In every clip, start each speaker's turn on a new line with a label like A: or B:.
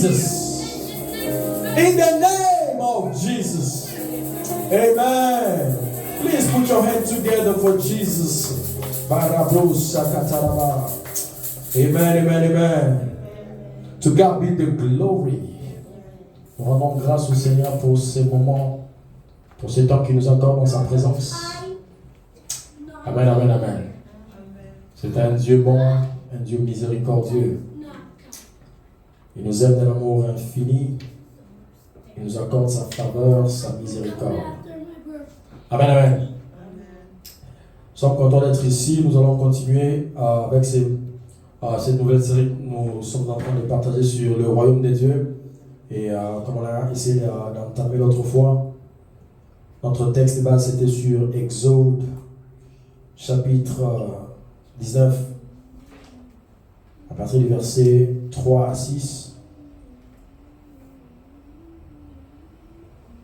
A: Jesus. In the name of Jesus. Amen. Please put your hands together for Jesus. Amen, amen, amen. To God be the glory. Nous rendons grâce au Seigneur pour ces moments, pour ce temps qu'il nous accorde dans sa présence. Amen, amen, amen. C'est un Dieu bon, un Dieu miséricordieux. Il nous aime d'un amour infini. Il nous accorde sa faveur, sa miséricorde. Amen, amen. Nous sommes contents d'être ici. Nous allons continuer avec cette nouvelle série que nous sommes en train de partager sur le royaume des dieux. Et comme on a essayé d'entamer l'autre fois, notre texte de base c'était sur Exode, chapitre 19, à partir du verset 3 à 6.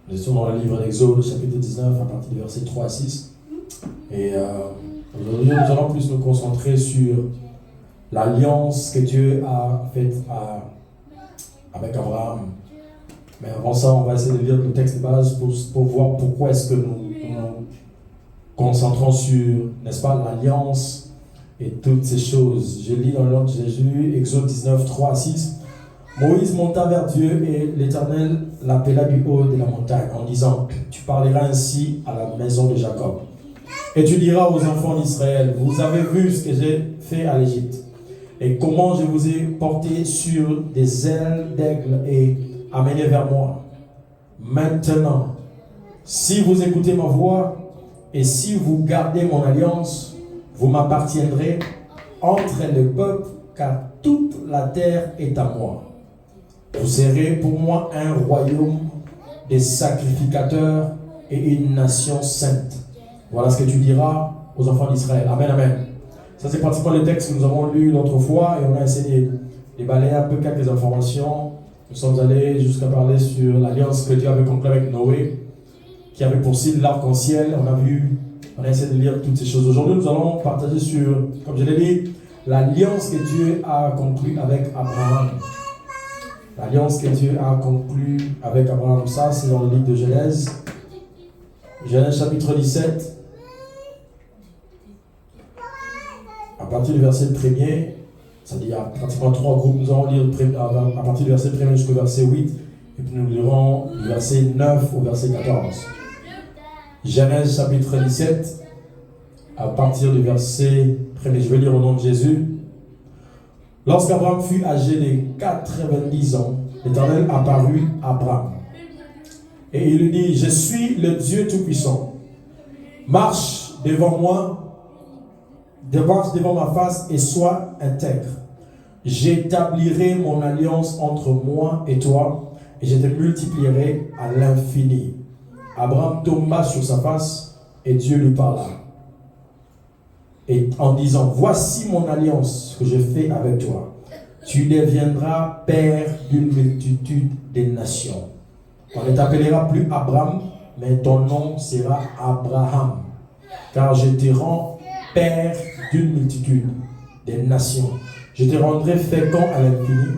A: Nous étions dans le livre d'Exode, chapitre 19, à partir du verset 3 à 6. Et aujourd'hui, nous allons plus nous concentrer sur l'alliance que Dieu a faite avec Abraham. Mais avant ça, on va essayer de lire le texte de base pour voir pourquoi est-ce que nous nous concentrons sur, n'est-ce pas, l'alliance et toutes ces choses. Je lis dans le nom de Jésus, Exode 19, 3 à 6. Moïse monta vers Dieu et l'Éternel l'appela du haut de la montagne en disant, tu parleras ainsi à la maison de Jacob. Et tu diras aux enfants d'Israël, vous avez vu ce que j'ai fait à l'Égypte et comment je vous ai porté sur des ailes d'aigle et amené vers moi. Maintenant, si vous écoutez ma voix et si vous gardez mon alliance, vous m'appartiendrez entre les peuples, car toute la terre est à moi. Vous serez pour moi un royaume des sacrificateurs et une nation sainte. Voilà ce que tu diras aux enfants d'Israël. Amen, amen. Ça, c'est pratiquement le texte que nous avons lu l'autre fois et on a essayé de balayer un peu quelques informations. Nous sommes allés jusqu'à parler sur l'alliance que Dieu avait conclue avec Noé, qui avait pour cible l'arc-en-ciel. On a essayé de lire toutes ces choses. Aujourd'hui, nous allons partager sur, comme je l'ai dit, l'alliance que Dieu a conclue avec Abraham. L'alliance que Dieu a conclue avec Abraham. Ça, c'est dans le livre de Genèse. Genèse chapitre 17. À partir du verset 1er, ça dit il y a pratiquement 3 groupes. Nous allons lire à partir du verset 1er jusqu'au verset 8. Et puis nous lirons du verset 9 au verset 14. Genèse chapitre 17, à partir du verset 1er. Je vais lire au nom de Jésus. Lorsqu'Abraham fut âgé de 90 ans, l'Éternel apparut à Abraham. Et il lui dit, je suis le Dieu Tout-Puissant. Marche devant moi, devant ma face et sois intègre. J'établirai mon alliance entre moi et toi et je te multiplierai à l'infini. Abraham tomba sur sa face et Dieu lui parla. Et en disant, voici mon alliance que je fais avec toi. Tu deviendras père d'une multitude de nations. On ne t'appellera plus Abraham, mais ton nom sera Abraham. Car je te rends père d'une multitude de nations. Je te rendrai fécond à l'infini.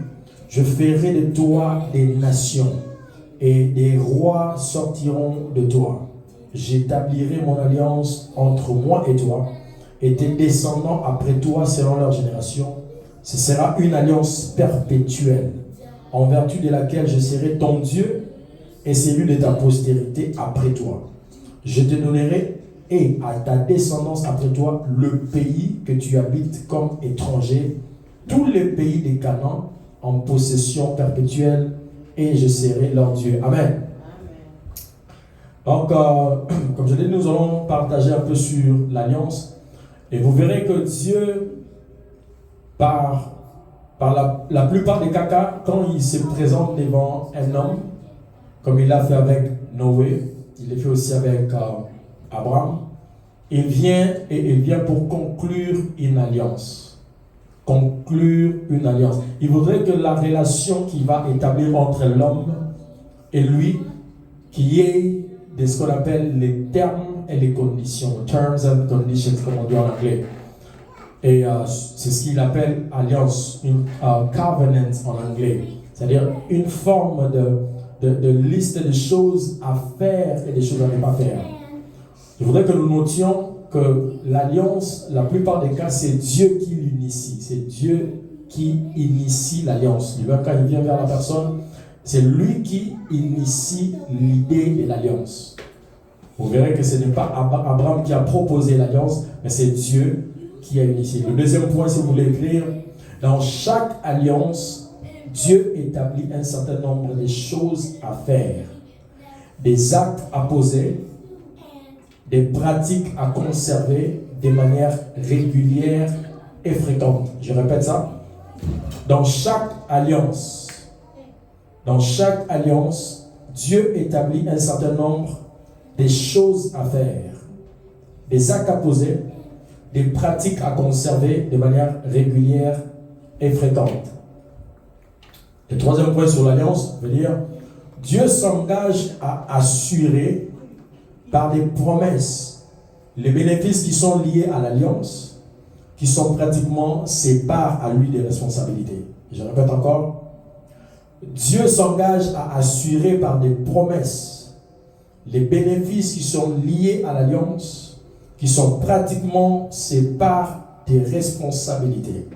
A: Je ferai de toi des nations. Et des rois sortiront de toi. J'établirai mon alliance entre moi et toi. Et tes descendants après toi selon leur génération. Ce sera une alliance perpétuelle, en vertu de laquelle je serai ton Dieu et celui de ta postérité après toi. Je te donnerai et à ta descendance après toi le pays que tu habites comme étranger, tous les pays des Canaan en possession perpétuelle, et je serai leur Dieu. Amen. Donc, comme je l'ai dit, nous allons partager un peu sur l'alliance. Et vous verrez que Dieu, par la plupart des cas, quand il se présente devant un homme, comme il l'a fait avec Noé, il l'a fait aussi avec Abraham, il vient pour conclure une alliance. Conclure une alliance. Il voudrait que la relation qu'il va établir entre l'homme et lui, qu'il y ait de ce qu'on appelle les termes et les conditions, terms and conditions, comme on dit en anglais. Et c'est ce qu'il appelle alliance, une covenant en anglais. C'est-à-dire une forme de liste de choses à faire et des choses à ne pas faire. Je voudrais que nous notions que l'alliance, la plupart des cas, c'est Dieu qui l'initie. C'est Dieu qui initie l'alliance. Lui-même, quand il vient vers la personne, c'est lui qui initie l'idée de l'alliance. Vous verrez que ce n'est pas Abraham qui a proposé l'alliance, mais c'est Dieu qui a initié. Le deuxième point, si vous voulez écrire, dans chaque alliance, Dieu établit un certain nombre de choses à faire, des actes à poser, des pratiques à conserver de manière régulière et fréquente. Je répète ça. Dans chaque alliance, Dieu établit un certain nombre des choses à faire, des actes à poser, des pratiques à conserver de manière régulière et fréquente. Le troisième point sur l'alliance veut dire Dieu s'engage à assurer par des promesses les bénéfices qui sont liés à l'alliance, qui sont pratiquement ses parts à lui des responsabilités. Je répète encore, Dieu s'engage à assurer par des promesses les bénéfices qui sont liés à l'alliance, qui sont pratiquement ses parts des responsabilités.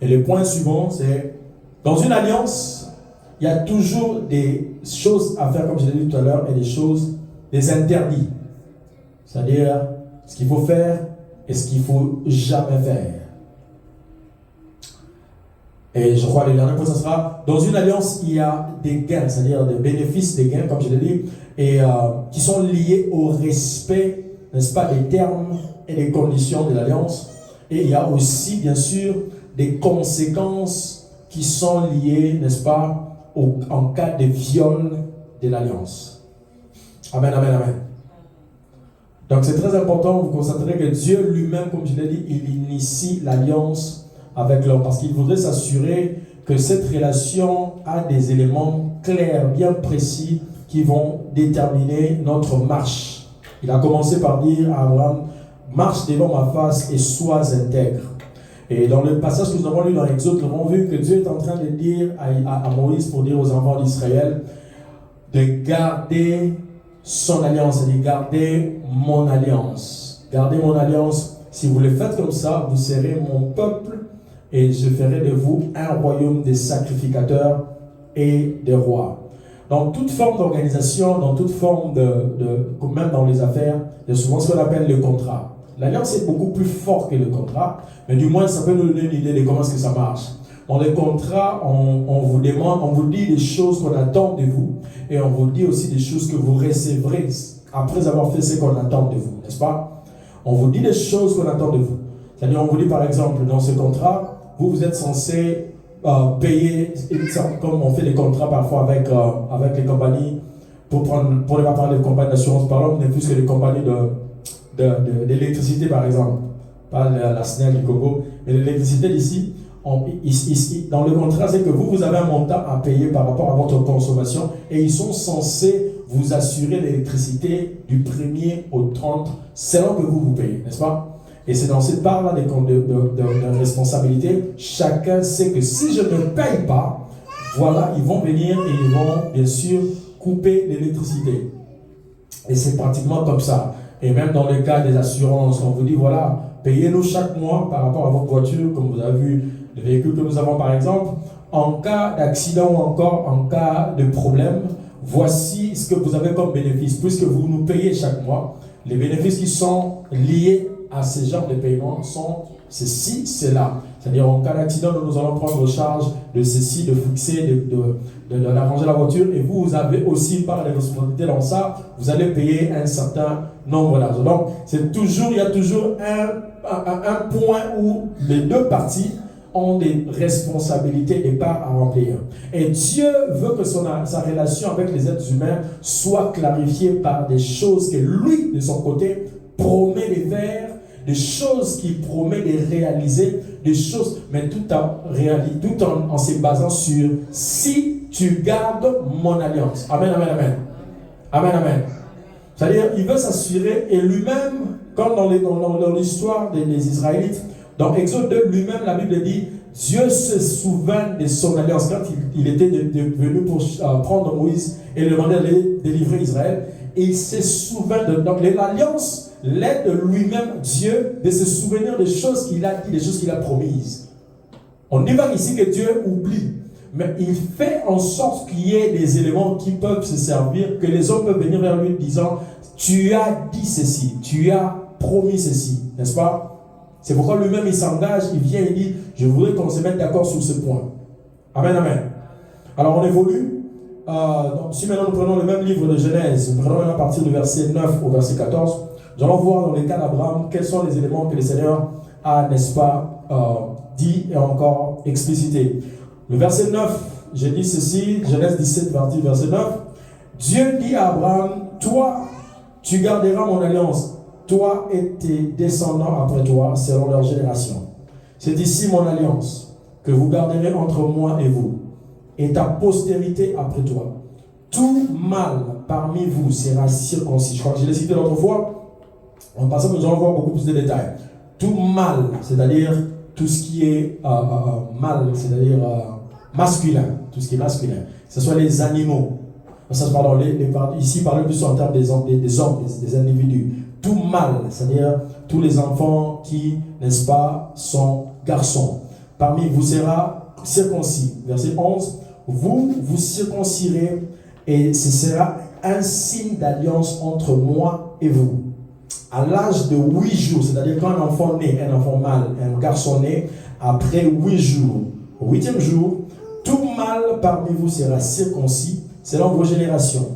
A: Et le point suivant, c'est dans une alliance, il y a toujours des choses à faire, comme je l'ai dit tout à l'heure, et des interdits. C'est-à-dire ce qu'il faut faire et ce qu'il ne faut jamais faire. Et je crois que le dernier point, ce sera, dans une alliance, il y a des gains, c'est-à-dire des bénéfices, des gains, comme je l'ai dit, et qui sont liés au respect, n'est-ce pas, des termes et des conditions de l'alliance. Et il y a aussi, bien sûr, des conséquences qui sont liées, n'est-ce pas, en cas de viol de l'alliance. Amen, amen, amen. Donc c'est très important, vous constaterez que Dieu lui-même, comme je l'ai dit, il initie l'alliance avec l'homme, parce qu'il voudrait s'assurer que cette relation a des éléments clairs, bien précis, qui vont déterminer notre marche. Il a commencé par dire à Abraham, marche devant ma face et sois intègre. Et dans le passage que nous avons lu dans l'Exode, nous avons vu que Dieu est en train de dire à Moïse, pour dire aux enfants d'Israël, de garder son alliance, c'est-à-dire garder mon alliance. Garder mon alliance. Si vous le faites comme ça, vous serez mon peuple et je ferai de vous un royaume de sacrificateurs et de rois. Dans toute forme d'organisation, dans toute forme même dans les affaires, il y a souvent ce qu'on appelle le contrat. L'alliance est beaucoup plus fort que le contrat, mais du moins ça peut nous donner une idée de comment est-ce que ça marche. Dans les contrats, on vous demande, on vous dit des choses qu'on attend de vous, et on vous dit aussi des choses que vous recevrez après avoir fait ce qu'on attend de vous, n'est-ce pas? On vous dit des choses qu'on attend de vous. C'est-à-dire, on vous dit par exemple, dans ce contrat, vous êtes censé payer, comme on fait des contrats parfois avec les compagnies, pour ne pas parler de compagnies d'assurance, parlons mais plus que des compagnies d'électricité par exemple, pas la SNEL du Congo, mais l'électricité d'ici, dans le contrat, c'est que vous avez un montant à payer par rapport à votre consommation et ils sont censés vous assurer l'électricité du 1er au 30 selon que vous payez, n'est-ce pas? Et c'est dans cette part-là de responsabilité, chacun sait que si je ne paye pas, voilà, ils vont venir et ils vont bien sûr couper l'électricité. Et c'est pratiquement comme ça. Et même dans le cas des assurances, on vous dit voilà, payez-nous chaque mois par rapport à votre voiture, comme vous avez vu le véhicule que nous avons par exemple, en cas d'accident ou encore en cas de problème, voici ce que vous avez comme bénéfice, puisque vous nous payez chaque mois. Les bénéfices qui sont liés à ces genres de paiements sont ceci, cela. C'est-à-dire en cas d'accident, nous allons prendre charge de ceci, de fixer, d'arranger la voiture, et vous avez aussi par les responsabilités dans ça, vous allez payer un certain nombre d'argent. Donc il y a toujours un point où les deux parties ont des responsabilités, des parts à remplir. Et Dieu veut que sa relation avec les êtres humains soit clarifiée par des choses que lui, de son côté, promet de faire, des choses qu'il promet de réaliser, des choses, mais tout en se basant sur si tu gardes mon alliance. Amen, amen, amen. Amen, amen. C'est-à-dire, il veut s'assurer, et lui-même, comme dans l'histoire des Israélites, dans Exode 2, lui-même, la Bible dit, Dieu se souvint de son alliance quand il était venu pour prendre Moïse et le demander d'aller délivrer Israël. Et il se souvint de... Donc l'alliance l'aide lui-même, Dieu, de se souvenir des choses qu'il a dit, des choses qu'il a promises. On dit pas ici que Dieu oublie, mais il fait en sorte qu'il y ait des éléments qui peuvent se servir, que les hommes peuvent venir vers lui disant « Tu as dit ceci, tu as promis ceci. » N'est-ce pas? C'est pourquoi lui-même il s'engage, il vient et dit « Je voudrais qu'on se mette d'accord sur ce point. » Amen, amen. Alors on évolue. Donc, si maintenant nous prenons le même livre de Genèse, nous prenons à partir du verset 9 au verset 14, nous allons voir dans les cas d'Abraham quels sont les éléments que le Seigneur a, n'est-ce pas, dit et encore explicité. Le verset 9, j'ai dit ceci, Genèse 17, verset 9. Dieu dit à Abraham, toi, tu garderas mon alliance, toi et tes descendants après toi, selon leur génération. C'est ici mon alliance, que vous garderez entre moi et vous, et ta postérité après toi. Tout mâle parmi vous sera circoncis. Je crois que je l'ai cité l'autre fois. En passant, nous allons voir beaucoup plus de détails. Tout mâle, c'est-à-dire tout ce qui est mâle, c'est-à-dire masculin, tout ce qui est masculin, que ce soit les animaux. Pardon, ici, parlons plus en termes des hommes, des individus. Tout mâle, c'est-à-dire tous les enfants qui, n'est-ce pas, sont garçons. Parmi vous sera circoncis. Verset 11. Vous vous circoncirez et ce sera un signe d'alliance entre moi et vous. À l'âge de 8 jours, c'est-à-dire quand un enfant naît, un enfant mâle, un garçon naît, après 8 jours, au 8e jour, tout mâle parmi vous sera circoncis selon vos générations.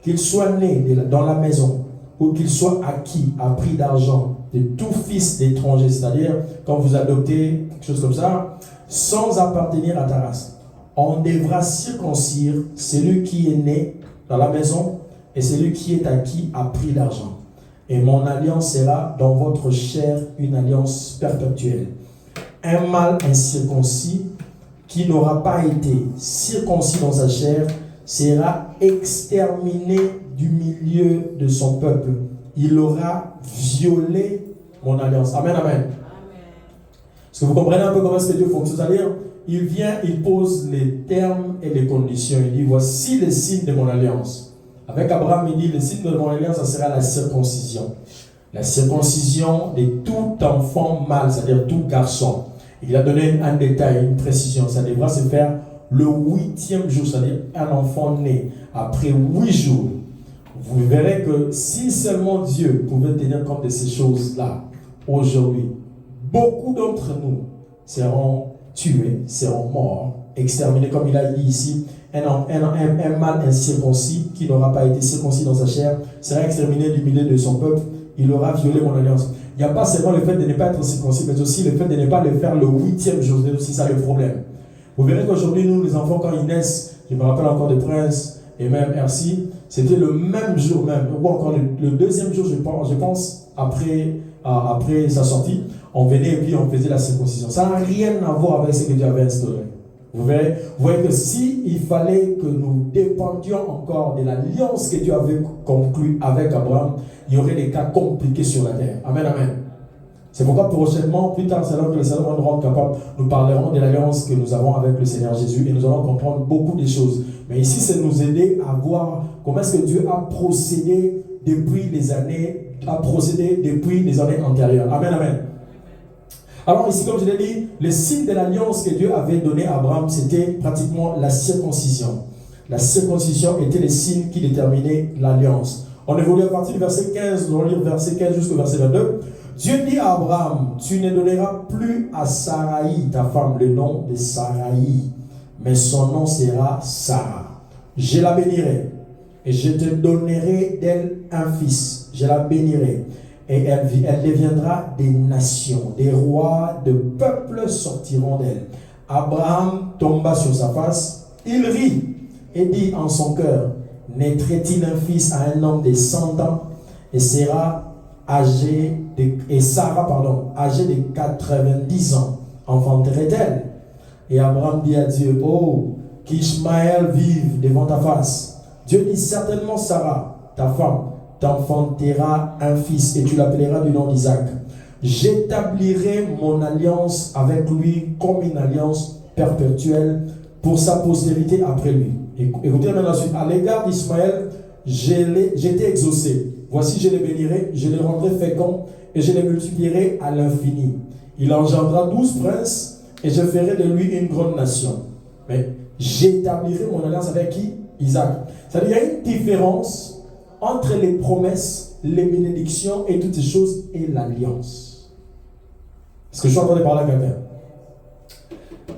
A: Qu'il soit né dans la maison ou qu'il soit acquis à prix d'argent de tout fils d'étranger, c'est-à-dire quand vous adoptez quelque chose comme ça, sans appartenir à ta race. On devra circoncire celui qui est né dans la maison et celui qui est acquis à prix d'argent. Et mon alliance sera dans votre chair une alliance perpétuelle. Un mâle incirconcis qui n'aura pas été circoncis dans sa chair sera exterminé du milieu de son peuple. Il aura violé mon alliance. Amen, amen. Est-ce que vous comprenez un peu comment est-ce que Dieu fonctionne? C'est-à-dire, il vient, il pose les termes et les conditions. Il dit, voici les signes de mon alliance. Avec Abraham, il dit, le signe de mon alliance, ça sera la circoncision. La circoncision de tout enfant mâle, c'est-à-dire tout garçon. Il a donné un détail, une précision. Ça devra se faire le 8e jour, c'est-à-dire un enfant né après 8 jours. Vous verrez que si seulement Dieu pouvait tenir compte de ces choses-là, aujourd'hui, beaucoup d'entre nous seront tués, seront morts, exterminés, comme il a dit ici. Un mâle incirconcis qui n'aura pas été circoncis dans sa chair sera exterminé du milieu de son peuple. Il aura violé mon alliance. Il n'y a pas seulement le fait de ne pas être circoncis, mais aussi le fait de ne pas le faire le 8e jour. C'est aussi ça le problème. Vous verrez qu'aujourd'hui, nous, les enfants, quand ils naissent, je me rappelle encore de Prince et même RC, c'était le même jour même, ou encore le 2e jour, je pense, après sa sortie, on venait et puis on faisait la circoncision. Ça n'a rien à voir avec ce que Dieu avait instauré. Vous voyez que s'il fallait que nous dépendions encore de l'alliance que Dieu avait conclue avec Abraham, il y aurait des cas compliqués sur la terre. Amen, amen. C'est pourquoi prochainement, plus tard, c'est là que le Seigneur va nous rendre capable, nous parlerons de l'alliance que nous avons avec le Seigneur Jésus et nous allons comprendre beaucoup de choses. Mais ici, c'est nous aider à voir comment est-ce que Dieu a procédé depuis les années antérieures. Amen, amen. Alors ici, comme je l'ai dit, le signe de l'alliance que Dieu avait donné à Abraham, c'était pratiquement la circoncision. La circoncision était le signe qui déterminait l'alliance. On évolue à partir du verset 15, nous allons lire verset 15 jusqu'au verset 22. Dieu dit à Abraham, tu ne donneras plus à Saraï, ta femme, le nom de Saraï, mais son nom sera Sarah. Je la bénirai et je te donnerai d'elle un fils. Je la bénirai. Et elle deviendra des nations, des rois de peuples sortiront d'elle. Abraham tomba sur sa face, il rit et dit en son cœur, naîtrait-il un fils à un homme de 100 ans et Sarah, âgée de 90 ans, enfanterait-elle? Et Abraham dit à Dieu, oh, qu'Ishmaël vive devant ta face. Dieu dit, certainement Sarah, ta femme, t'enfantera un fils et tu l'appelleras du nom d'Isaac. J'établirai mon alliance avec lui comme une alliance perpétuelle pour sa postérité après lui. Écoutez maintenant la suite. À l'égard d'Ismaël, j'étais exaucé. Voici, je les bénirai, je les rendrai féconds et je les multiplierai à l'infini. Il engendra 12 princes et je ferai de lui une grande nation. Mais j'établirai mon alliance avec qui? Isaac. C'est-à-dire, il y a une différence entre les promesses, les bénédictions et toutes ces choses et l'alliance. Est-ce que je suis en train de parler à quelqu'un?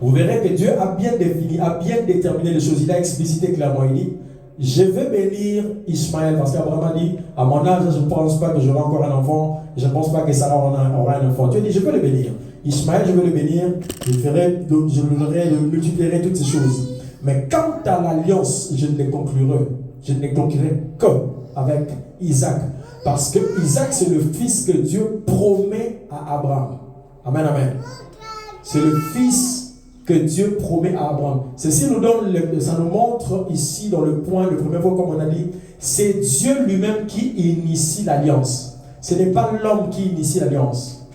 A: Vous verrez que Dieu a bien défini, a bien déterminé les choses. Il a explicité clairement, il dit, je vais bénir Ismaël, parce qu'Abraham a dit, à mon âge, je ne pense pas que j'aurai encore un enfant, je ne pense pas que Sarah aura un enfant. Dieu dit, je vais le bénir. Ismaël, je vais le bénir, je multiplierai toutes ces choses. Mais quant à l'alliance, je ne les conclurai que avec Isaac. Parce que Isaac, c'est le fils que Dieu promet à Abraham. Amen, amen. C'est le fils que Dieu promet à Abraham. Ceci nous donne, ça nous montre ici dans le point, le premier point comme on a dit, c'est Dieu lui-même qui initie l'alliance. Ce n'est pas l'homme qui initie l'alliance.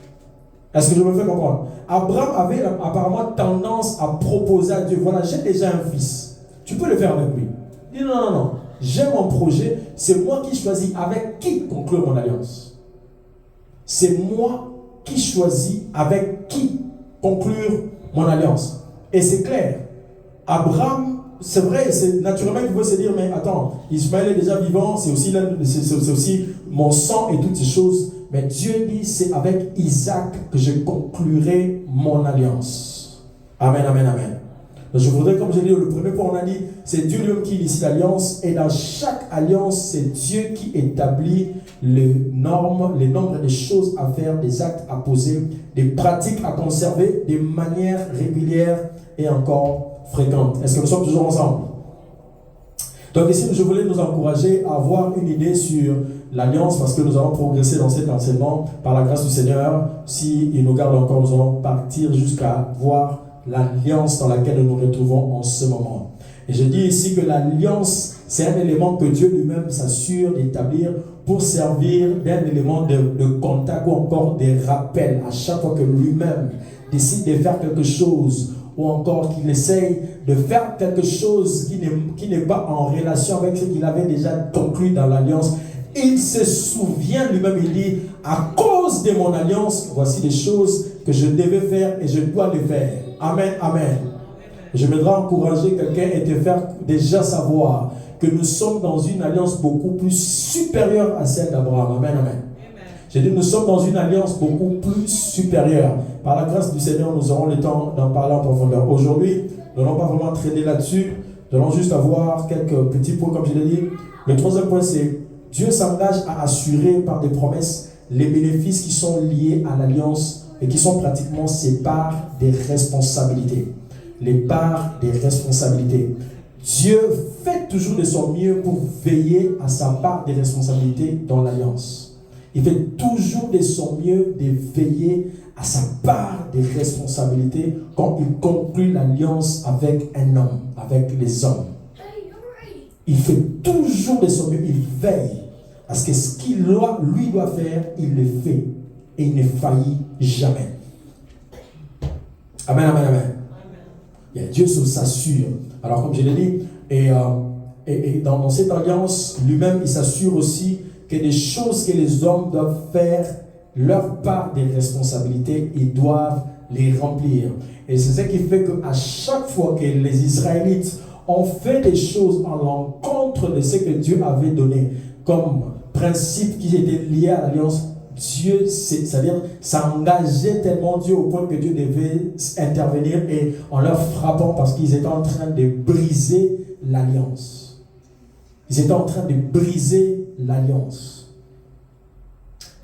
A: Est-ce que je me fais comprendre? Abraham avait apparemment tendance à proposer à Dieu, voilà, j'ai déjà un fils, tu peux le faire avec lui. Il dit non, j'ai mon projet, c'est moi qui choisis avec qui conclure mon alliance. C'est moi qui choisis avec qui conclure mon alliance. Et c'est clair. Abraham, c'est vrai, c'est naturellement qu'il peut se dire, mais attends, Ismaël est déjà vivant, c'est aussi mon sang et toutes ces choses. Mais Dieu dit, c'est avec Isaac que je conclurai mon alliance. Amen, amen, amen. Je voudrais, comme je l'ai dit, le premier point, on a dit, c'est Dieu lui-même qui initie l'alliance. Et dans chaque alliance, c'est Dieu qui établit les normes, les nombres des choses à faire, des actes à poser, des pratiques à conserver, des manières régulières et encore fréquentes. Est-ce que nous sommes toujours ensemble? Donc ici, je voulais nous encourager à avoir une idée sur l'alliance parce que nous allons progresser dans cet enseignement par la grâce du Seigneur. S'il nous garde encore, nous allons partir jusqu'à voir l'alliance dans laquelle nous nous retrouvons en ce moment. Et je dis ici que l'alliance, c'est un élément que Dieu lui-même s'assure d'établir pour servir d'un élément de contact ou encore des rappels à chaque fois que lui-même décide de faire quelque chose ou encore qu'il essaye de faire quelque chose qui n'est pas en relation avec ce qu'il avait déjà conclu dans l'alliance. Il se souvient lui-même, il dit, à cause de mon alliance, voici des choses que je devais faire et je dois les faire. Amen, amen. Je voudrais encourager quelqu'un et te faire déjà savoir que nous sommes dans une alliance beaucoup plus supérieure à celle d'Abraham. Amen, amen. J'ai dit, nous sommes dans une alliance beaucoup plus supérieure. Par la grâce du Seigneur, nous aurons le temps d'en parler en profondeur. Aujourd'hui, nous n'allons pas vraiment traîner là-dessus. Nous allons juste avoir quelques petits points, comme je l'ai dit. Le troisième point, c'est Dieu s'engage à assurer par des promesses les bénéfices qui sont liés à l'alliance et qui sont pratiquement ses parts des responsabilités. Les parts des responsabilités. Dieu fait toujours de son mieux pour veiller à sa part des responsabilités dans l'alliance. Il fait toujours de son mieux de veiller à sa part des responsabilités quand il conclut l'alliance avec un homme, avec les hommes. Il fait toujours de son mieux, il veille à ce que ce qu'il lui doit faire, il le fait. Et il ne faillit jamais. Amen, amen, amen. Et Dieu s'assure. Alors comme je l'ai dit, et dans cette alliance, lui-même, il s'assure aussi que des choses que les hommes doivent faire, leur part des responsabilités, ils doivent les remplir. Et c'est ce qui fait qu'à chaque fois que les Israélites ont fait des choses à l'encontre de ce que Dieu avait donné comme principe qui était lié à l'alliance, Dieu, c'est-à-dire s'engageait tellement Dieu au point que Dieu devait intervenir et en leur frappant parce qu'ils étaient en train de briser l'alliance. Ils étaient en train de briser l'alliance.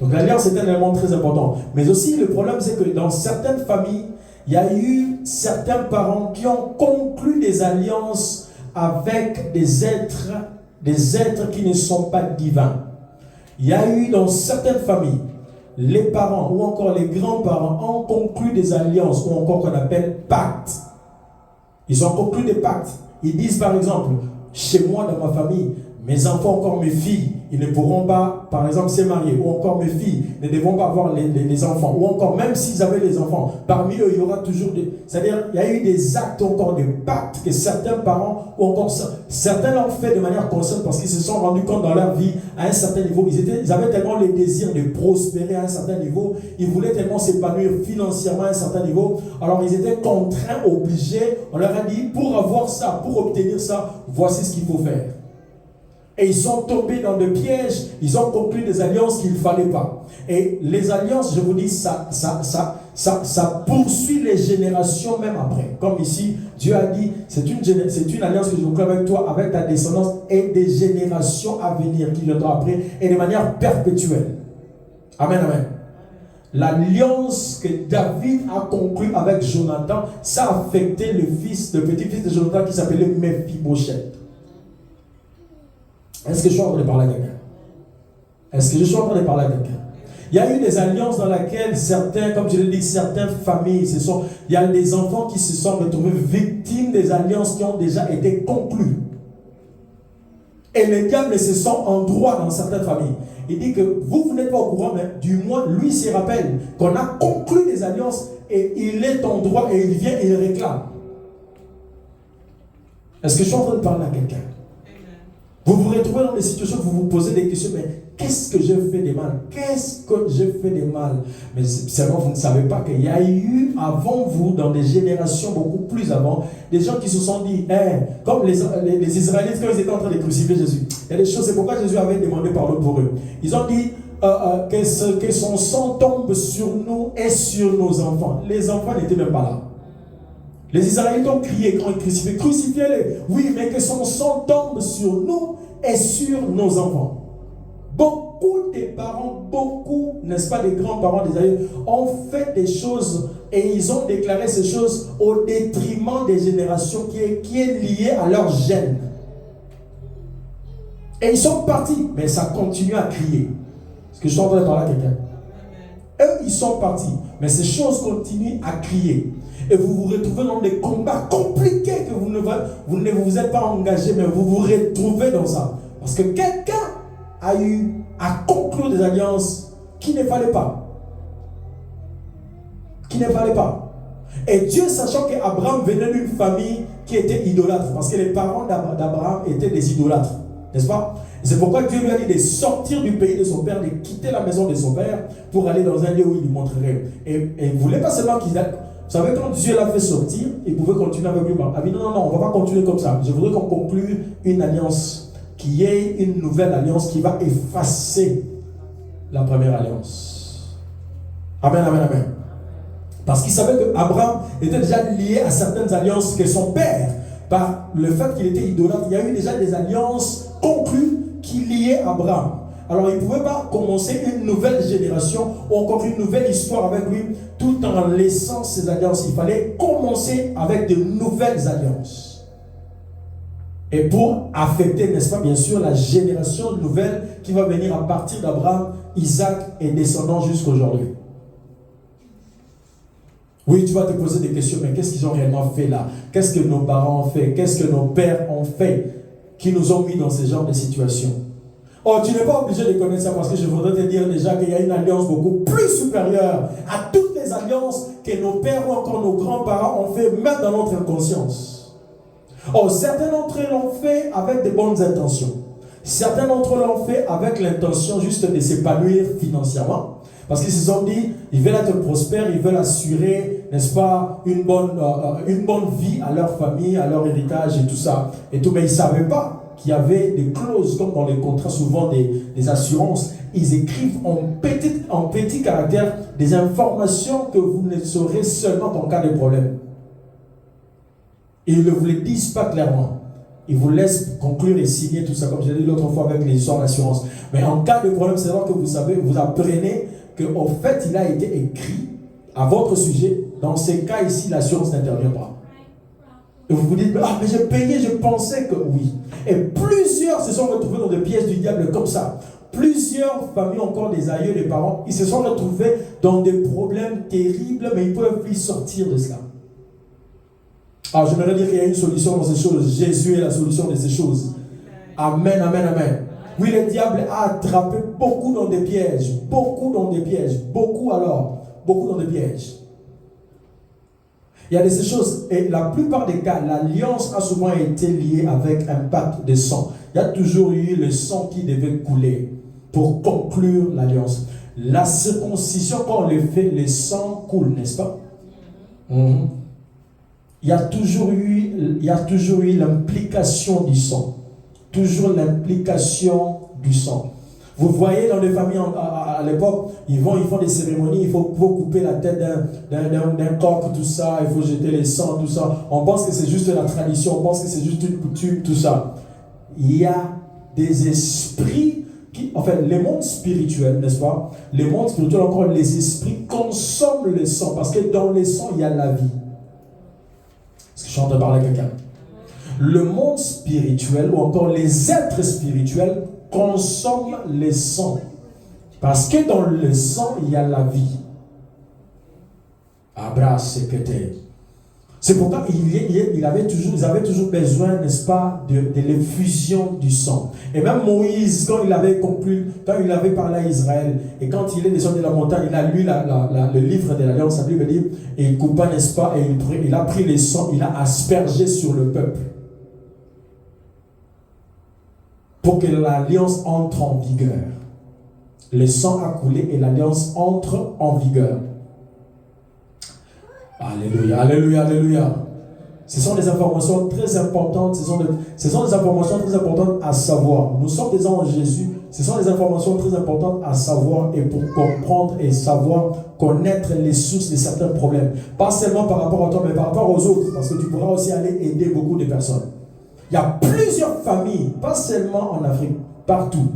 A: Donc l'alliance est un élément très important. Mais aussi le problème c'est que dans certaines familles, il y a eu certains parents qui ont conclu des alliances avec des êtres qui ne sont pas divins. Il y a eu dans certaines familles, les parents ou encore les grands-parents ont conclu des alliances ou encore qu'on appelle pactes. Ils ont conclu des pactes. Ils disent par exemple, chez moi dans ma famille, mes enfants, encore mes filles, ils ne pourront pas, par exemple, se marier, ou encore mes filles ne devront pas avoir les enfants, ou encore, même s'ils avaient les enfants, parmi eux, il y aura toujours des... C'est-à-dire, il y a eu des actes, encore des pactes que certains parents, ou encore certains l'ont fait de manière consciente parce qu'ils se sont rendus compte dans leur vie, à un certain niveau, ils avaient tellement le désir de prospérer à un certain niveau, ils voulaient tellement s'épanouir financièrement à un certain niveau, alors ils étaient contraints, obligés, on leur a dit, pour avoir ça, pour obtenir ça, voici ce qu'il faut faire. Et ils sont tombés dans des pièges, ils ont conclu des alliances qu'il ne fallait pas. Et les alliances, je vous dis, ça poursuit les générations même après. Comme ici, Dieu a dit, c'est une alliance que je conclue avec toi, avec ta descendance et des générations à venir qui viendront après, et de manière perpétuelle. Amen, amen. L'alliance que David a conclue avec Jonathan, ça a affecté le petit-fils de Jonathan qui s'appelait Mephibosheth. Est-ce que je suis en train de parler à quelqu'un? Est-ce que je suis en train de parler à quelqu'un? Il y a eu des alliances dans lesquelles certains, comme je l'ai dit, certaines familles, il y a des enfants qui se sont retrouvés victimes des alliances qui ont déjà été conclues. Et les diables se sont en droit dans certaines familles. Il dit que vous n'êtes pas au courant, mais du moins, lui se rappelle qu'on a conclu des alliances et il est en droit et il vient et il réclame. Est-ce que je suis en train de parler à quelqu'un? Vous vous retrouvez dans des situations où vous vous posez des questions, mais qu'est-ce que j'ai fait de mal? Qu'est-ce que j'ai fait de mal? Mais seulement vous ne savez pas qu'il y a eu avant vous, dans des générations beaucoup plus avant, des gens qui se sont dit, comme les Israélites quand ils étaient en train de crucifier Jésus, il y a des choses, c'est pourquoi Jésus avait demandé pardon pour eux. Ils ont dit que son sang tombe sur nous et sur nos enfants. Les enfants n'étaient même pas là. Les Israélites ont crié quand ils crucifiaient, crucifiez-les. Oui, mais que son sang tombe sur nous et sur nos enfants. Beaucoup des parents, n'est-ce pas, des grands-parents des aïeux, ont fait des choses et ils ont déclaré ces choses au détriment des générations qui est lié à leur gène. Et ils sont partis, mais ça continue à crier. Est-ce que je suis en train de parler à quelqu'un? Eux, ils sont partis, mais ces choses continuent à crier. Et vous vous retrouvez dans des combats compliqués que vous ne vous êtes pas engagé, mais vous vous retrouvez dans ça. Parce que quelqu'un a eu à conclure des alliances qu'il ne fallait pas. Qu'il ne fallait pas. Et Dieu, sachant qu'Abraham venait d'une famille qui était idolâtre, parce que les parents d'Abraham étaient des idolâtres, n'est-ce pas? C'est pourquoi Dieu lui a dit de sortir du pays de son père, de quitter la maison de son père pour aller dans un lieu où il lui montrerait. Et il ne voulait pas seulement qu'il aille. Vous savez, quand Dieu l'a fait sortir, il pouvait continuer avec lui. Il a dit non, on ne va pas continuer comme ça. Je voudrais qu'on conclue une alliance, qui est une nouvelle alliance qui va effacer la première alliance. Amen, amen, amen. Parce qu'il savait qu'Abraham était déjà lié à certaines alliances que son père, par le fait qu'il était idolâtre, il y a eu déjà des alliances conclues qui liaient Abraham. Alors il ne pouvait pas commencer une nouvelle génération ou encore une nouvelle histoire avec lui tout en laissant ses alliances. Il fallait commencer avec de nouvelles alliances. Et pour affecter, n'est-ce pas, bien sûr, la génération nouvelle qui va venir à partir d'Abraham, Isaac et descendants jusqu'à aujourd'hui. Oui, tu vas te poser des questions, mais qu'est-ce qu'ils ont réellement fait là? Qu'est-ce que nos parents ont fait? Qu'est-ce que nos pères ont fait qui nous ont mis dans ce genre de situation? Oh, tu n'es pas obligé de connaître ça parce que je voudrais te dire déjà qu'il y a une alliance beaucoup plus supérieure à toutes les alliances que nos pères ou encore nos grands-parents ont fait, même dans notre inconscience. Oh, certains d'entre eux l'ont fait avec de bonnes intentions. Certains d'entre eux l'ont fait avec l'intention juste de s'épanouir financièrement. Parce qu'ils se sont dit, ils veulent être prospères, ils veulent assurer, n'est-ce pas, une bonne vie à leur famille, à leur héritage et tout ça. Et tout, mais ils ne savaient pas qu'il y avait des clauses, comme dans les contrats, souvent des assurances. Ils écrivent en petit caractère des informations que vous ne saurez seulement en cas de problème. Et ils ne vous les disent pas clairement. Ils vous laissent conclure et signer tout ça, comme j'ai dit l'autre fois avec les histoires d'assurance. Mais en cas de problème, c'est là que vous savez, vous apprenez qu'au fait, il a été écrit à votre sujet. Dans ces cas ici, l'assurance n'intervient pas. Et vous vous dites, ah, mais j'ai payé, je pensais que oui. Et plusieurs se sont retrouvés dans des pièges du diable comme ça. Plusieurs familles, encore des aïeux, des parents, ils se sont retrouvés dans des problèmes terribles, mais ils ne peuvent plus sortir de cela. Alors, j'aimerais dire qu'il y a une solution dans ces choses. Jésus est la solution de ces choses. Amen, amen, amen. Oui, le diable a attrapé beaucoup dans des pièges. Beaucoup dans des pièges. Beaucoup dans des pièges. Il y a de ces choses, et la plupart des cas, l'alliance a souvent été liée avec un pacte de sang. Il y a toujours eu le sang qui devait couler pour conclure l'alliance. La circoncision, quand on le fait, le sang coule, n'est-ce pas? Il y a toujours eu l'implication du sang. Toujours l'implication du sang. Vous voyez dans les familles à l'époque, ils font des cérémonies, il faut couper la tête d'un coq, tout ça, il faut jeter les sangs, tout ça. On pense que c'est juste la tradition, on pense que c'est juste une coutume, tout ça. Il y a des esprits le monde spirituel, n'est-ce pas? Le monde spirituel, encore, les esprits consomment le sang, parce que dans le sang, il y a la vie. Est-ce que je suis en train de parler à quelqu'un? Le monde spirituel, ou encore les êtres spirituels, consomment le sang. Parce que dans le sang, il y a la vie. C'est pourquoi ils avaient toujours besoin, n'est-ce pas, de l'effusion du sang. Et même Moïse, quand il avait parlé à Israël, et quand il est descendu de la montagne, il a lu le livre de l'Alliance, la Bible dit, et il coupa, n'est-ce pas, et il a pris le sang, il a aspergé sur le peuple. Pour que l'alliance entre en vigueur. Le sang a coulé et l'alliance entre en vigueur. Alléluia, alléluia, alléluia. Ce sont des informations très importantes. Ce sont des informations très importantes à savoir. Nous sommes des gens en Jésus. Ce sont des informations très importantes à savoir et pour comprendre et savoir connaître les sources de certains problèmes. Pas seulement par rapport à toi, mais par rapport aux autres. Parce que tu pourras aussi aller aider beaucoup de personnes. Il y a plusieurs familles, pas seulement en Afrique, partout.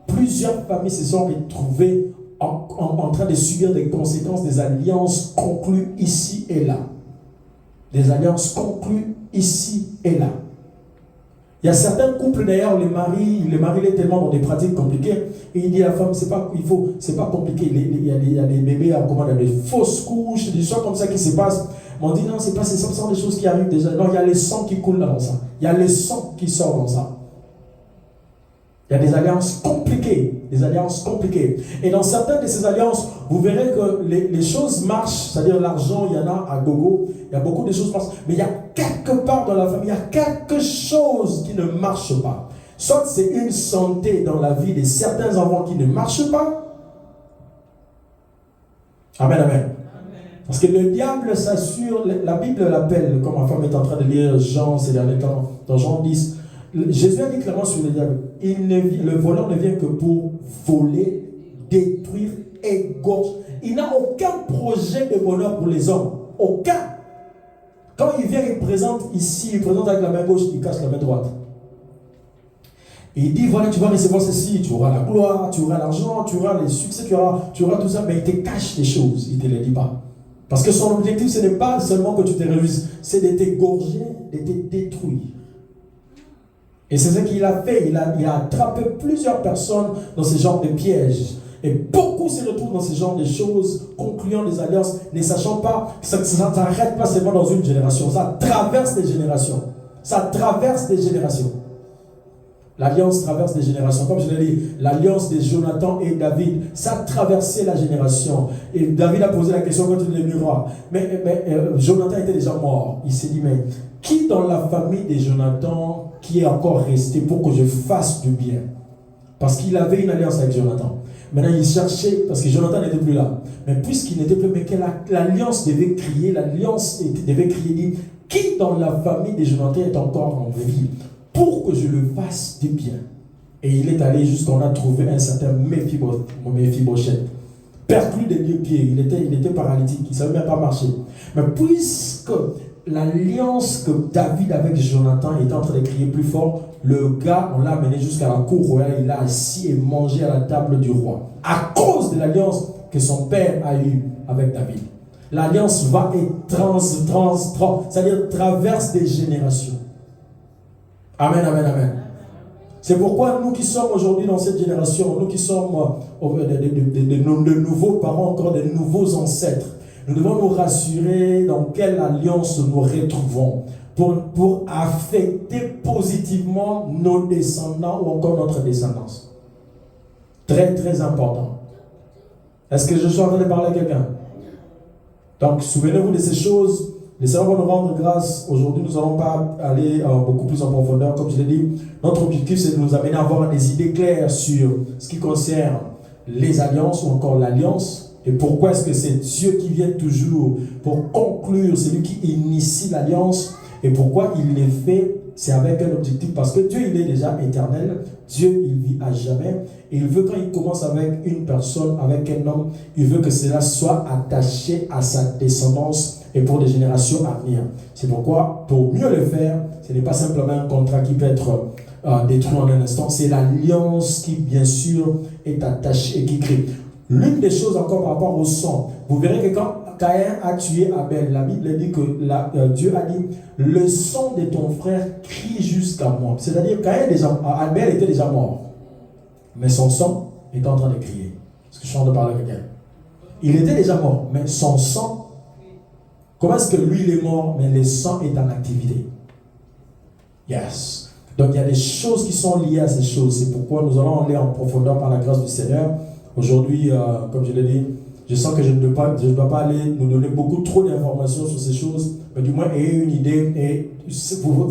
A: Plusieurs familles se sont retrouvées en train de subir des conséquences des alliances conclues ici et là. Des alliances conclues ici et là. Il y a certains couples d'ailleurs, le mari est tellement dans des pratiques compliquées, et il dit à la femme, c'est pas compliqué, il y a des bébés, il y a des fausses couches, des choses comme ça qui se passent. Mais on dit non, ce sont des choses qui arrivent déjà. Non, il y a le sang qui coule dans ça. Il y a le sang qui sort dans ça. Il y a des alliances compliquées. Et dans certaines de ces alliances, vous verrez que les choses marchent, c'est-à-dire l'argent, il y en a à gogo, il y a beaucoup de choses qui marchent, mais il y a quelque part dans la famille, il y a quelque chose qui ne marche pas. Soit c'est une santé dans la vie de certains enfants qui ne marche pas. Amen, amen. Parce que le diable s'assure, la Bible l'appelle, comme ma femme est en train de lire Jean ces derniers temps, dans Jean 10, Jésus a dit clairement sur le diable, le voleur ne vient que pour voler, détruire, égorger. Il n'a aucun projet de bonheur pour les hommes. Aucun. Quand il vient, il présente ici, il présente avec la main gauche, il cache la main droite. Et il dit, voilà, tu vas recevoir ceci, tu auras la gloire, tu auras l'argent, tu auras les succès, tu auras tout ça, mais il te cache des choses, il ne te les dit pas. Parce que son objectif, ce n'est pas seulement que tu te réjouisses, c'est de t'égorger, de te détruire. Et c'est ce qu'il a fait. Il a attrapé plusieurs personnes dans ce genre de pièges. Et beaucoup se retrouvent dans ce genre de choses, concluant des alliances, ne sachant pas que ça ne s'arrête pas seulement dans une génération. Ça traverse des générations. Ça traverse des générations. L'alliance traverse des générations. Comme je l'ai dit, l'alliance de Jonathan et David, ça a traversé la génération. Et David a posé la question quand il est venu voir. Mais Jonathan était déjà mort. Il s'est dit, mais qui dans la famille de Jonathan qui est encore resté pour que je fasse du bien? Parce qu'il avait une alliance avec Jonathan. Maintenant, il cherchait, parce que Jonathan n'était plus là. Mais puisqu'il n'était plus, mais que l'alliance devait crier, dit, qui dans la famille de Jonathan est encore en vie pour que je le fasse du bien? Et il est allé jusqu'on a trouvé un certain Méphibosheth, perclus des deux pieds, il était paralytique, il ne savait même pas marcher. Mais puisque l'alliance que David avec Jonathan était en train de crier plus fort, le gars, on l'a amené jusqu'à la cour royale, il a assis et mangé à la table du roi. À cause de l'alliance que son père a eue avec David. L'alliance va et c'est-à-dire traverse des générations. Amen, amen, amen. C'est pourquoi nous qui sommes aujourd'hui dans cette génération, nous qui sommes de nouveaux parents, encore de nouveaux ancêtres, nous devons nous rassurer dans quelle alliance nous retrouvons. pour affecter positivement nos descendants ou encore notre descendance. Très, très important. Est-ce que je suis en train de parler à quelqu'un? Donc, souvenez-vous de ces choses. Le Seigneur va nous rendre grâce. Aujourd'hui, nous n'allons pas aller beaucoup plus en profondeur. Comme je l'ai dit, notre objectif, c'est de nous amener à avoir des idées claires sur ce qui concerne les alliances ou encore l'alliance. Et pourquoi est-ce que c'est Dieu qui vient toujours pour conclure, c'est lui qui initie l'alliance. Et pourquoi il les fait, c'est avec un objectif. Parce que Dieu, il est déjà éternel. Dieu, il vit à jamais. Et il veut, quand il commence avec une personne, avec un homme, il veut que cela soit attaché à sa descendance et pour des générations à venir. C'est pourquoi, pour mieux le faire, ce n'est pas simplement un contrat qui peut être détruit en un instant. C'est l'alliance qui, bien sûr, est attachée et qui crée. L'une des choses encore par rapport au sang, vous verrez que quand Caïn a tué Abel, la Bible dit que Dieu a dit « Le sang de ton frère crie jusqu'à moi ». C'est-à-dire Abel était déjà mort, mais son sang est en train de crier. Est-ce que je suis en train de parler à quelqu'un? Il était déjà mort, mais son sang, comment est-ce que lui il est mort, mais le sang est en activité? Yes. Donc il y a des choses qui sont liées à ces choses. C'est pourquoi nous allons aller en profondeur par la grâce du Seigneur. Aujourd'hui, comme je l'ai dit, je sens que je ne dois pas aller nous donner beaucoup trop d'informations sur ces choses, mais du moins ayez une idée. Et il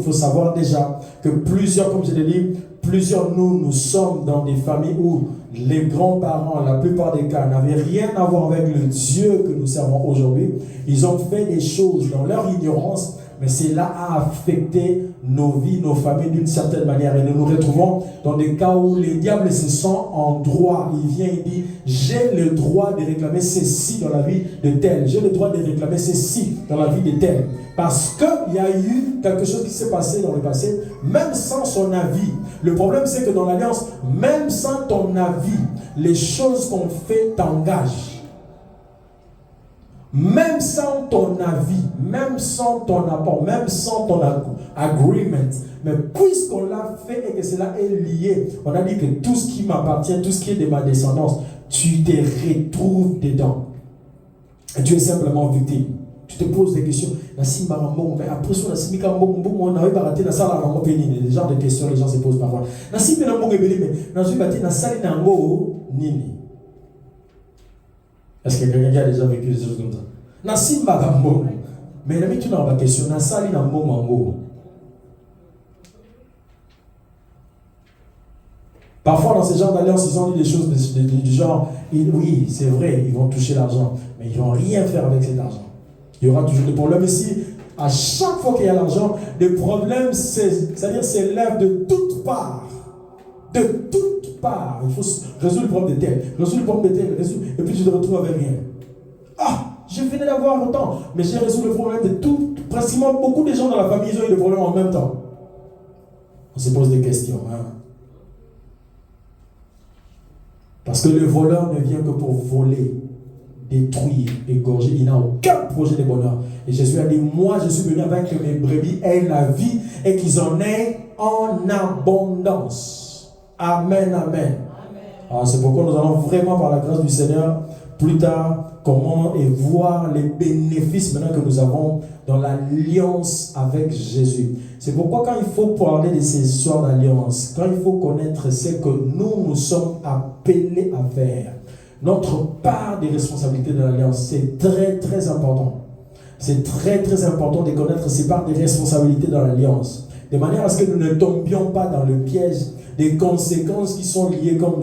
A: faut savoir déjà que plusieurs, comme je l'ai dit, plusieurs nous sommes dans des familles où les grands-parents, la plupart des cas, n'avaient rien à voir avec le Dieu que nous servons aujourd'hui. Ils ont fait des choses dans leur ignorance, mais cela a affecté nos vies, nos familles d'une certaine manière. Et nous nous retrouvons dans des cas où les diables se sentent en droit. Il vient et dit, j'ai le droit de réclamer ceci dans la vie de tel. J'ai le droit de réclamer ceci dans la vie de tel. Parce qu'il y a eu quelque chose qui s'est passé dans le passé, même sans son avis. Le problème, c'est que dans l'alliance, même sans ton avis, les choses qu'on fait t'engagent. Même sans ton avis, même sans ton apport, même sans ton agreement. Mais puisqu'on l'a fait et que cela est lié, on a dit que tout ce qui m'appartient, tout ce qui est de ma descendance, tu te retrouves dedans. Et tu es simplement victime. Tu te poses des questions. Mais après ça, les genres de questions, les gens se posent parfois. Est-ce que quelqu'un qui a déjà vécu des choses comme ça? Mais tu n'as pas question. Parfois, dans ces genres d'alliances, ils ont dit des choses du genre, oui, c'est vrai, ils vont toucher l'argent, mais ils ne vont rien faire avec cet argent. Il y aura toujours des problèmes ici. À chaque fois qu'il y a l'argent, des problèmes, c'est-à-dire s'élèvent de toutes parts. De toutes parts. Il faut résoudre le problème de tel, résoudre le problème de tel, et puis tu te retrouves avec rien. Ah, je venais d'avoir autant, mais j'ai résolu le problème de tout. Pratiquement beaucoup de gens dans la famille, ils ont eu des problèmes en même temps. On se pose des questions. Parce que le voleur ne vient que pour voler, détruire, égorger. Il n'a aucun projet de bonheur. Et Jésus a dit, moi je suis venu avec que mes brebis aient la vie et qu'ils en aient en abondance. Amen, amen. Alors c'est pourquoi nous allons vraiment par la grâce du Seigneur plus tard comment et voir les bénéfices maintenant que nous avons dans l'alliance avec Jésus. C'est pourquoi quand il faut parler de ces histoires d'alliance, quand il faut connaître ce que nous sommes appelés à faire, notre part des responsabilités de l'alliance, c'est très très important. C'est très très important de connaître ces parts des responsabilités dans l'alliance, de manière à ce que nous ne tombions pas dans le piège des conséquences qui sont liées, comme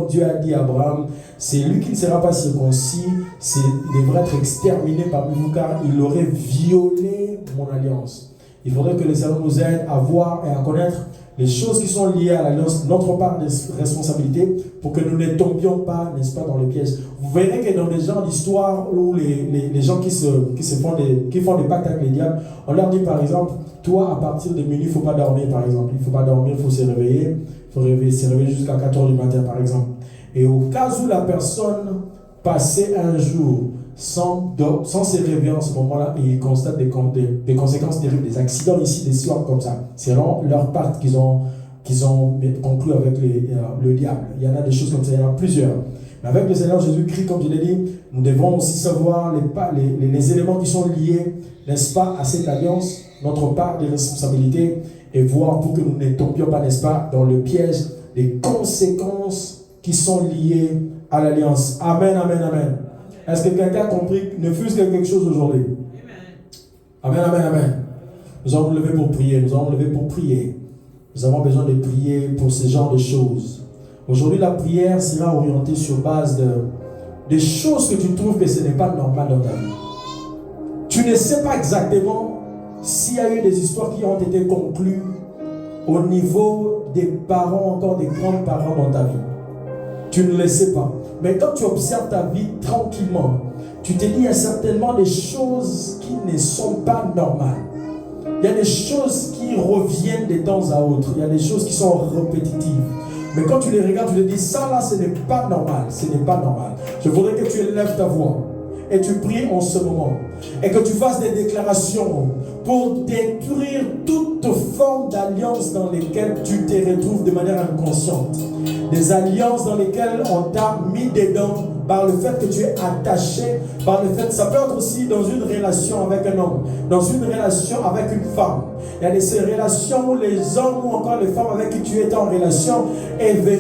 A: Dieu a dit à Abraham, c'est lui qui ne sera pas circoncis, il devrait être exterminé parmi vous car il aurait violé mon alliance. Il faudrait que le Seigneur nous aide à voir et à connaître les choses qui sont liées à l'alliance, notre part de responsabilité, pour que nous ne tombions pas, n'est-ce pas, dans le piège. Vous verrez que dans des genres d'histoires où les gens qui font des pactes avec les diables, on leur dit par exemple, toi à partir de minuit, il ne faut pas dormir par exemple. Il ne faut pas dormir, il faut se réveiller. Il faut se réveiller jusqu'à 4h du matin par exemple. Et au cas où la personne passait un jour sans se réveiller en ce moment-là, et ils constatent des conséquences terribles, des accidents ici, des histoires comme ça. C'est vraiment leur part qu'ils ont conclu avec le diable. Il y en a des choses comme ça, il y en a plusieurs. Mais avec le Seigneur Jésus-Christ, comme je l'ai dit, nous devons aussi savoir les éléments qui sont liés, n'est-ce pas, à cette alliance. notre part de responsabilité et voir pour que nous ne tombions pas, n'est-ce pas, dans le piège des conséquences qui sont liées à l'alliance. Amen, amen, amen. Est-ce que quelqu'un a compris, ne fût-ce que quelque chose aujourd'hui? Amen, amen, amen. Nous allons nous lever pour prier, nous allons nous lever pour prier. Nous avons besoin de prier pour ce genre de choses. Aujourd'hui, la prière sera orientée sur base de choses que tu trouves que ce n'est pas normal dans ta vie. Tu ne sais pas exactement s'il y a eu des histoires qui ont été conclues au niveau des parents, encore des grands-parents dans ta vie. Tu ne le sais pas. Mais quand tu observes ta vie tranquillement, tu te dis qu'il y a certainement des choses qui ne sont pas normales. Il y a des choses qui reviennent de temps à autre. Il y a des choses qui sont répétitives. Mais quand tu les regardes, tu te dis, ça là, ce n'est pas normal. Ce n'est pas normal. Je voudrais que tu élèves ta voix et tu pries en ce moment. Et que tu fasses des déclarations pour détruire toute forme d'alliance dans lesquelles tu te retrouves de manière inconsciente. Des alliances dans lesquelles on t'a mis dedans par le fait que tu es attaché, par le fait, ça peut être aussi dans une relation avec un homme, dans une relation avec une femme. Il y a ces relations où les hommes ou encore les femmes avec qui tu étais en relation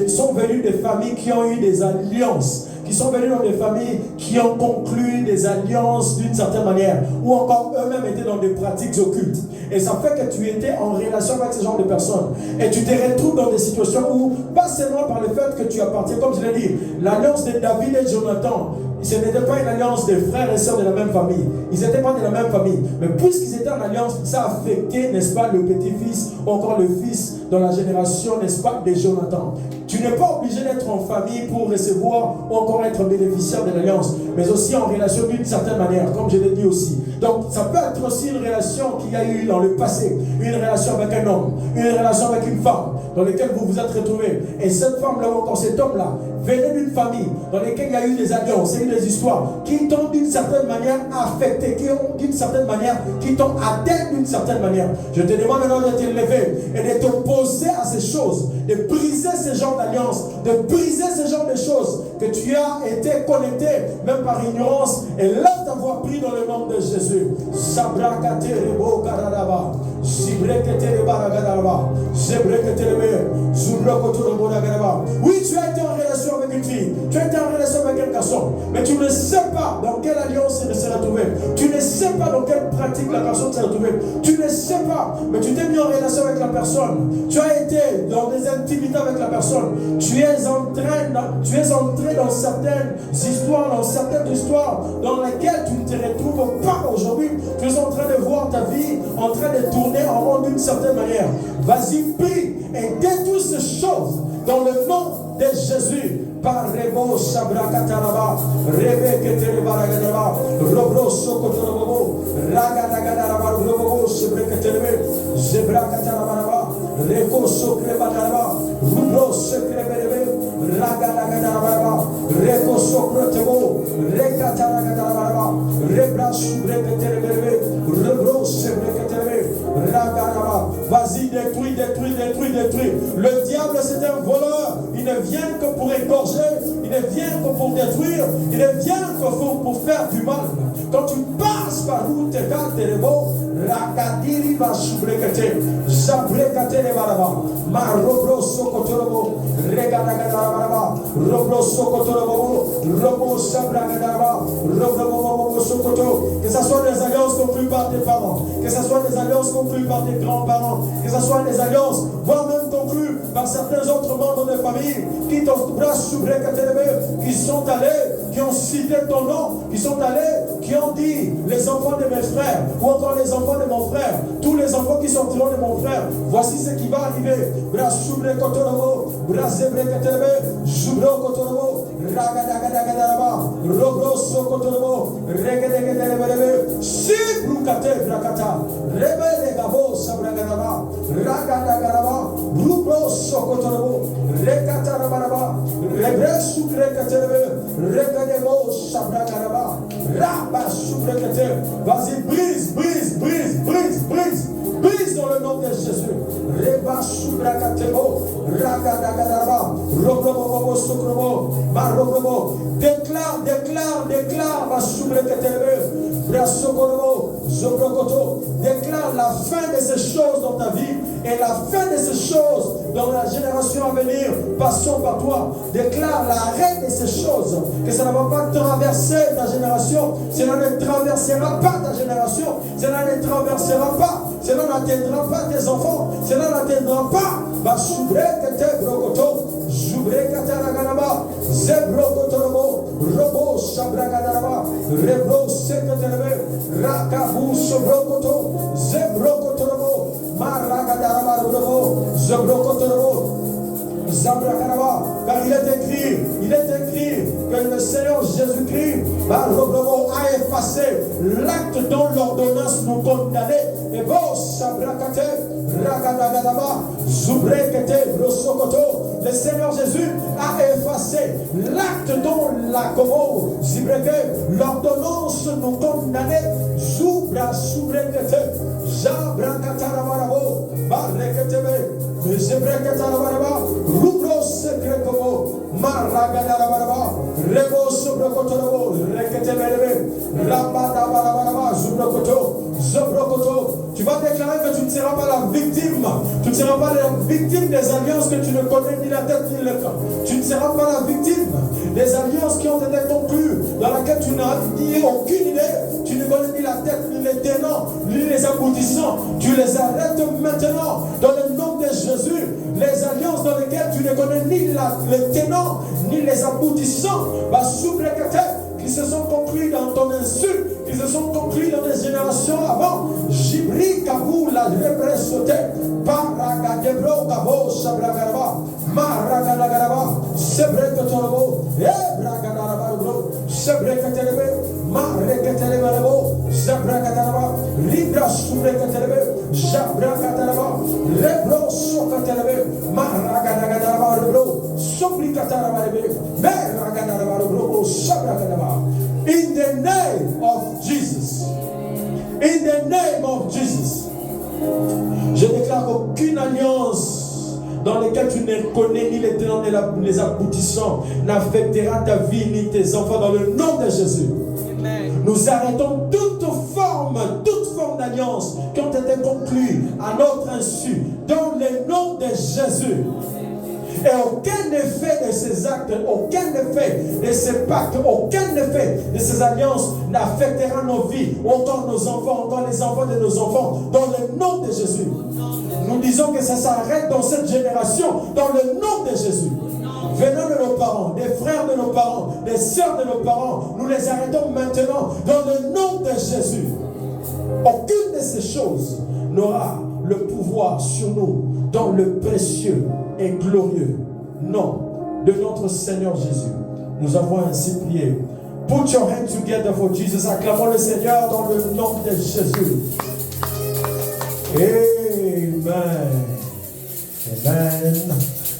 A: sont venus des familles qui ont eu des alliances, qui sont venus dans des familles qui ont conclu des alliances d'une certaine manière, ou encore eux-mêmes étaient dans des pratiques occultes. Et ça fait que tu étais en relation avec ce genre de personnes. Et tu te retrouves dans des situations où, pas seulement par le fait que tu appartiens, comme je l'ai dit, l'alliance de David et Jonathan, ce n'était pas une alliance de frères et sœurs de la même famille. Ils n'étaient pas de la même famille. Mais puisqu'ils étaient en alliance, ça affectait, n'est-ce pas, le petit-fils, ou encore le fils dans la génération, n'est-ce pas, de Jonathan. Tu n'es pas obligé d'être en famille pour recevoir ou encore être bénéficiaire de l'alliance, mais aussi en relation d'une certaine manière, comme je l'ai dit aussi. Donc, ça peut être aussi une relation qu'il y a eu dans le passé, une relation avec un homme, une relation avec une femme, dans laquelle vous vous êtes retrouvés. Et cette femme-là, ou encore cet homme-là, venait d'une famille dans laquelle il y a eu des alliances, il y a eu des histoires qui t'ont d'une certaine manière affecté, qui ont d'une certaine manière, qui t'ont atteint d'une certaine manière. Je te demande maintenant de te lever et de t'opposer à ces choses, de briser ce genre d'alliance, de briser ce genre de choses que tu as été connecté, même par ignorance, et lève ta voix, prie dans le nom de Jésus. Oui, tu as été en relation avec une fille, tu as été en relation avec un garçon, mais tu ne sais pas dans quelle alliance il s'est retrouvé. Tu ne sais pas dans quelle pratique la personne s'est retrouvée. Tu ne sais pas, mais tu t'es mis en relation avec la personne. Tu as été dans des intimités avec la personne. Tu es entré dans certaines histoires dans lesquelles tu ne te retrouves pas aujourd'hui. Tu es en train de voir ta vie en train de tourner en rond d'une certaine manière. Vas-y, prie et détruis ces choses dans le nom de Jésus. Par Rebo Sabrakataraba, Rebeke Terebaragadaba, Robro Sokotorobo, Ragadagadaba, Robo Sebreketerebe, Zebrakataraba, Reko Sokrebataraba, Rubro Sekreberebe, Ragadagadaba, Reko Sokrotebo, Rekataragadaba, Rebra Subreketerebe, Robro Sebreketerebe, Ragadaba. Vas-y, détruis. Le diable, c'est un voleur. Il ne vient que pour égorger, il ne vient que pour détruire, il ne vient que pour faire du mal. Quand tu passes par où tes gars, tes rébos, Rakadiri va subrekete, Zabrekate le baraba, Ma robro sokotorobo, Regadagadabaraba, Robro sokotorobo, Robo sabragadaba, Robro sokoto. Que ce soit des alliances conclues par tes parents, que ce soit des alliances conclues par tes grands-parents, que ce soit des alliances, voire même conclues par certains autres membres de famille qui t'ont qui sont allés, qui ont cité ton nom, qui sont allés, qui ont dit les enfants de mes frères, ou encore les enfants de mon frère, tous les enfants qui sortiront de mon frère, voici ce qui va arriver. Vas-y, brise dans le nom de Jésus. Reba subrakatebo, ragadagadaba, robobobo sokrobo, marobobo. Déclare, ma subrakatebe, brasokorobo, Zobrokoto. Déclare la fin de ces choses dans ta vie et la fin de ces choses dans la génération à venir. Passons par toi. Déclare l'arrêt de ces choses. Que ça ne va pas traverser ta génération. Cela ne traversera pas ta génération. Cela ne traversera pas. Cela n'atteindra pas tes enfants. Cela n'atteindra pas. Basubrekete brokoto. Zubrekata raganaba. Zebrokotorobo. Robo shabraganaba. Rebro seketelebe. Rakabu sobrokoto. Zebrokotorobo. Maragadaba robo. Zebrokotorobo. Zabrakanaba, car il est écrit que le Seigneur Jésus-Christ a effacé l'acte dont l'ordonnance nous condamnait. Et bon, Sabrakate, Ragadagadaba, Zubrekete, Brosokoto, le Seigneur Jésus a effacé l'acte dont la Komo, Zibreke, l'ordonnance nous condamnait. Zubra, Subrekete, Jabrakatarabo, Bareketebe. Zebreketarabaraba, Rubro Sekrekobo, Maragadabaraba, Rebo Sobrokotobo, Reketemerebe, Rabadabarabaraba, Zubrokoto, Zobrokoto. Tu vas déclarer que tu ne seras pas la victime. Tu ne seras pas la victime des alliances que tu ne connais ni la tête ni le camp. Tu ne seras pas la victime des alliances qui ont été conclues, dans laquelle tu n'as ni aucune idée. Tu ne connais ni la tête, ni les tenants, ni les aboutissants. Tu les arrêtes maintenant dans le nom de Jésus. Les alliances dans lesquelles tu ne connais ni les tenants, ni les aboutissants, qui se sont conclus dans ton insu, qui se sont conclus dans les générations avant. Jibri Kabou la repressoté, Paragadebro Kabo Sabragaraba, Maraganagaraba, Sebrekotorobo, Ebraganagarabo, Sebreketelebe, Mareketelebo, Zabrakataraba, Libra Subreketelebe, Jabrakataraba, Rebro Sokatelebe, Maraganagaraba, Rebro, Sobrikataraba, Meraganarabarabo, Sabrakataraba. In the name of Jesus. In the name of Jesus. Je déclare qu'aucune alliance dans laquelle tu ne connais ni les tenants ni les aboutissants n'affectera ta vie ni tes enfants dans le nom de Jésus. Amen. Nous arrêtons toute forme d'alliance qui ont été conclues à notre insu dans le nom de Jésus. Et aucun effet de ces actes, aucun effet de ces pactes, aucun effet de ces alliances n'affectera nos vies, ou encore nos enfants, encore les enfants de nos enfants, dans le nom de Jésus. Nous disons que ça s'arrête dans cette génération, dans le nom de Jésus. Venant de nos parents, des frères de nos parents, des sœurs de nos parents, nous les arrêtons maintenant dans le nom de Jésus. Aucune de ces choses n'aura le pouvoir sur nous dans le précieux et glorieux nom de notre Seigneur Jésus. Nous avons ainsi prié. Put your hands together for Jesus. Acclamons le Seigneur dans le nom de Jésus. Amen. Amen.